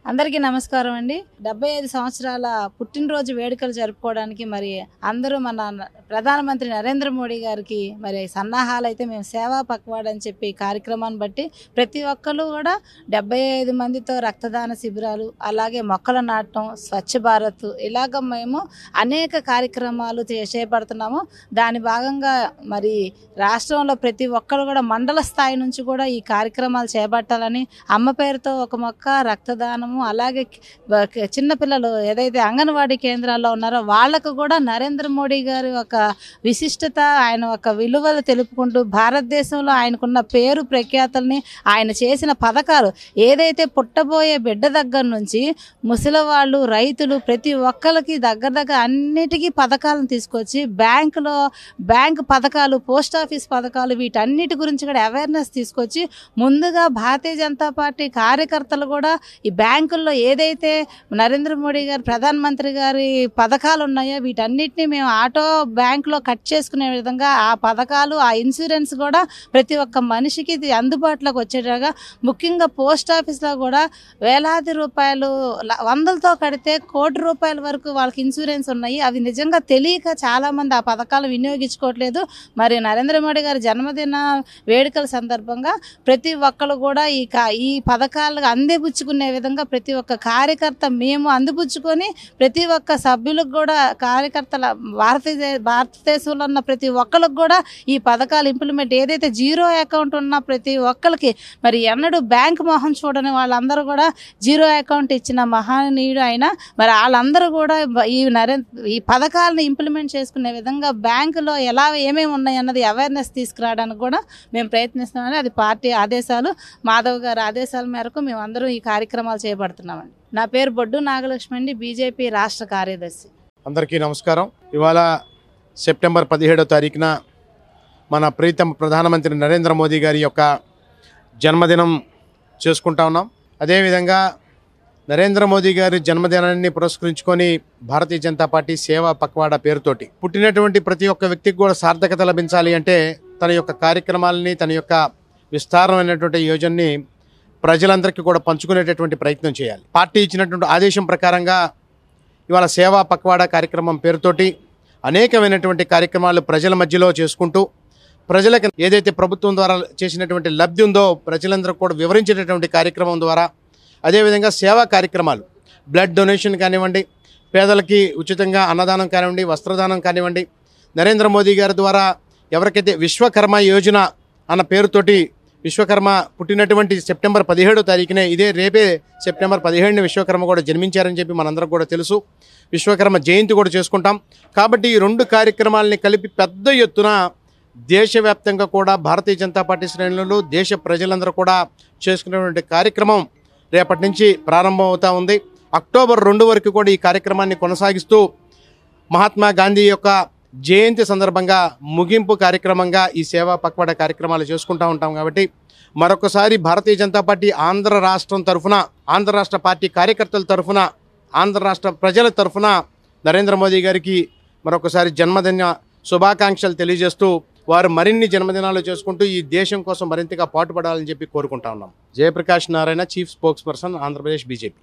అందరికీ నమస్కారం అండి. 75 సంవత్సరాల పుట్టినరోజు వేడుకలు జరుపుకోవడానికి మరి అందరూ మన ప్రధానమంత్రి నరేంద్ర మోడీ గారికి మరి సన్నాహాలు అయితే మేము సేవా పక్వాడ్ అని చెప్పి కార్యక్రమాన్ని బట్టి ప్రతి ఒక్కరు కూడా 75 మందితో రక్తదాన శిబిరాలు, అలాగే మొక్కలు నాటడం, స్వచ్ఛ భారత్ ఇలాగ మేము అనేక కార్యక్రమాలు చేపడుతున్నాము. దాని భాగంగా మరి రాష్ట్రంలో ప్రతి ఒక్కరు కూడా మండల స్థాయి నుంచి కూడా ఈ కార్యక్రమాలు చేపట్టాలని అమ్మ పేరుతో ఒక మొక్క రక్తదానము, అలాగే చిన్నపిల్లలు ఏదైతే అంగన్వాడీ కేంద్రాల్లో ఉన్నారో వాళ్ళకు కూడా నరేంద్ర మోడీ గారి ఒక విశిష్టత, ఆయన ఒక విలువలు తెలుపుకుంటూ భారతదేశంలో ఆయనకున్న పేరు ప్రఖ్యాతుల్ని, ఆయన చేసిన పథకాలు ఏదైతే పుట్టబోయే బిడ్డ దగ్గర నుంచి ముసలివాళ్ళు, రైతులు ప్రతి ఒక్కరికి దగ్గర అన్నిటికీ పథకాలను తీసుకొచ్చి బ్యాంకు పథకాలు, పోస్ట్ ఆఫీస్ పథకాలు వీటన్నిటి గురించి కూడా అవేర్నెస్ తీసుకొచ్చి ముందుగా భారతీయ జనతా పార్టీ కార్యకర్తలు కూడా ఈ బ్యాంకుల్లో ఏదైతే నరేంద్ర మోడీ గారు ప్రధానమంత్రి గారి పథకాలు ఉన్నాయో వీటన్నిటిని మేము ఆటో బ్యాంకులో కట్ చేసుకునే విధంగా ఆ పథకాలు, ఆ ఇన్సూరెన్స్ కూడా ప్రతి ఒక్క మనిషికి అందుబాటులోకి వచ్చేలాగా, ముఖ్యంగా పోస్ట్ ఆఫీస్లో కూడా వేలాది రూపాయలు వందలతో కడితే కోటి రూపాయల వరకు వాళ్ళకి ఇన్సూరెన్స్ ఉన్నాయి. అవి నిజంగా తెలియక చాలామంది ఆ పథకాలు వినియోగించుకోవట్లేదు. మరి నరేంద్ర మోడీ గారి జన్మదిన వేడుకల సందర్భంగా ప్రతి ఒక్కరు కూడా ఈ పథకాలు అందిపుచ్చుకునే విధంగా ప్రతి ఒక్క కార్యకర్త మేము అందిపుచ్చుకొని ప్రతి ఒక్క సభ్యులకు కూడా కార్యకర్తల భారతదేశంలో ఉన్న ప్రతి ఒక్కరికి కూడా ఈ పథకాలు ఇంప్లిమెంట్ ఏదైతే జీరో అకౌంట్ ఉన్న ప్రతి ఒక్కరికి మరి ఎన్నడూ బ్యాంక్ మొహం చూడని వాళ్ళందరూ కూడా జీరో అకౌంట్ ఇచ్చిన మహనీయుడు ఆయన. మరి వాళ్ళందరూ కూడా ఈ పథకాలను ఇంప్లిమెంట్ చేసుకునే విధంగా బ్యాంకులో ఎలా ఏమేమి ఉన్నాయి అన్నది అవేర్నెస్ తీసుకురావడానికి కూడా మేము ప్రయత్నిస్తున్నామని, అది పార్టీ ఆదేశాలు, మాధవ్ గారి ఆదేశాల మేరకు మేము అందరూ ఈ కార్యక్రమాలు చేపడుతున్నామండి. నా పేరు బొడ్డు నాగలక్ష్మి అండి, బీజేపీ రాష్ట్ర కార్యదర్శి. అందరికీ నమస్కారం. ఇవాళ సెప్టెంబర్ 17వ తారీఖున మన ప్రీతమ ప్రధానమంత్రి నరేంద్ర మోదీ గారి యొక్క జన్మదినం చేసుకుంటా ఉన్నాం. అదేవిధంగా నరేంద్ర మోదీ గారి జన్మదినాన్ని పురస్కరించుకొని భారతీయ జనతా పార్టీ సేవా పక్వాడా పేరుతోటి పుట్టినటువంటి ప్రతి ఒక్క వ్యక్తికి కూడా సార్థకత లభించాలి అంటే తన యొక్క కార్యక్రమాలని, తన యొక్క విస్తారమైనటువంటి యోజనని ప్రజలందరికీ కూడా పంచుకునేటటువంటి ప్రయత్నం చేయాలి. పార్టీ ఇచ్చినటువంటి ఆదేశం ప్రకారంగా ఇవాళ సేవా పక్వాడా కార్యక్రమం పేరుతోటి అనేకమైనటువంటి కార్యక్రమాలు ప్రజల మధ్యలో చేసుకుంటూ ప్రజలకు ఏదైతే ప్రభుత్వం ద్వారా చేసినటువంటి లబ్ధి ఉందో ప్రజలందరూ కూడా వివరించేటటువంటి కార్యక్రమం ద్వారా, అదేవిధంగా సేవా కార్యక్రమాలు, బ్లడ్ డొనేషన్ కానివ్వండి, పేదలకి ఉచితంగా అన్నదానం కానివ్వండి, వస్త్రదానం కానివ్వండి, నరేంద్ర మోదీ గారి ద్వారా ఎవరికైతే విశ్వకర్మ యోజన అన్న పేరుతోటి విశ్వకర్మ పుట్టినటువంటి సెప్టెంబర్ 17వ తారీఖునే రేపే సెప్టెంబర్ 17న విశ్వకర్మ కూడా జన్మించారని చెప్పి మనందరం కూడా తెలుసు. విశ్వకర్మ జయంతి కూడా చేసుకుంటాం. కాబట్టి ఈ రెండు కార్యక్రమాలని కలిపి పెద్ద ఎత్తున దేశవ్యాప్తంగా కూడా భారతీయ జనతా పార్టీ శ్రేణులు, దేశ ప్రజలందరూ కూడా చేసుకునేటువంటి కార్యక్రమం రేపటి నుంచి ప్రారంభం అవుతా ఉంది. అక్టోబర్ 2 వరకు కూడా ఈ కార్యక్రమాన్ని కొనసాగిస్తూ మహాత్మా గాంధీ యొక్క జయంతి సందర్భంగా ముగింపు కార్యక్రమంగా ఈ సేవా పక్వాడా కార్యక్రమాలు చేసుకుంటూ ఉంటాం. కాబట్టి మరొకసారి భారతీయ జనతా పార్టీ ఆంధ్ర రాష్ట్రం తరఫున, ఆంధ్ర రాష్ట్ర పార్టీ కార్యకర్తల తరఫున, ఆంధ్ర రాష్ట్ర ప్రజల తరఫున నరేంద్ర మోదీ గారికి మరొకసారి జన్మదిన శుభాకాంక్షలు తెలియజేస్తూ వారు మరిన్ని జన్మదినాలు చేసుకుంటూ ఈ దేశం కోసం మరింతగా పాటుపడాలని చెప్పి కోరుకుంటా ఉన్నాం. Jayaprakash Narayana, chief spokes person, Andhra Pradesh BJP.